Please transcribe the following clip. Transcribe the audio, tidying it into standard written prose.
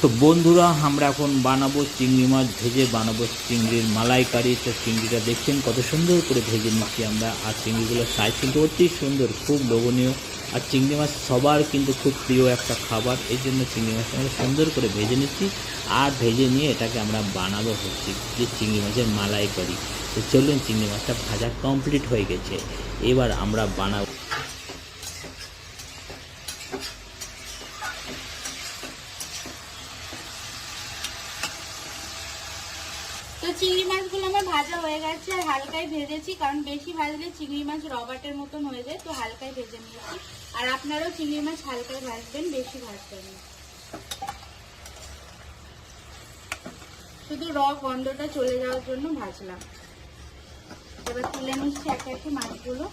তো বন্ধুরা আমরা এখন বানাবো চিংড়ি মাছ ভেজে বানাবো চিংড়ির মালাইকারি। তো চিংড়িটা দেখছেন কত সুন্দর করে ভেজে নিচ্ছি আমরা, আর চিংড়িগুলোর সাইজ কিন্তু অতি সুন্দর, খুব লোভনীয়। আর চিংড়ি মাছ সবার কিন্তু খুব প্রিয় একটা খাবার, এই জন্য চিংড়ি মাছটা আমরা সুন্দর করে ভেজে নিচ্ছি। আর ভেজে নিয়ে এটাকে আমরা বানাবো হচ্ছে যে চিংড়ি মাছের মালাইকারি। তো চলুন, চিংড়ি মাছটা ভাজা কমপ্লিট হয়ে গেছে, এবার আমরা বানাবো। তো চিংড়ি মাছগুলো আমার ভাজা হয়ে গেছে, আর হালকাই ভেজেছি, কারণ বেশি ভাজলে চিংড়ি মাছ রবাটের মতন হয়ে যায়, তো হালকাই ভেজে নিয়েছি। আর আপনারাও চিংড়ি মাছ হালকাই ভাজবেন, বেশি ভাজবেন না, শুধু গন্ধটা চলে যাওয়ার জন্য ভাজলাম। এবার তুলে নিচ্ছি এক মাছগুলো।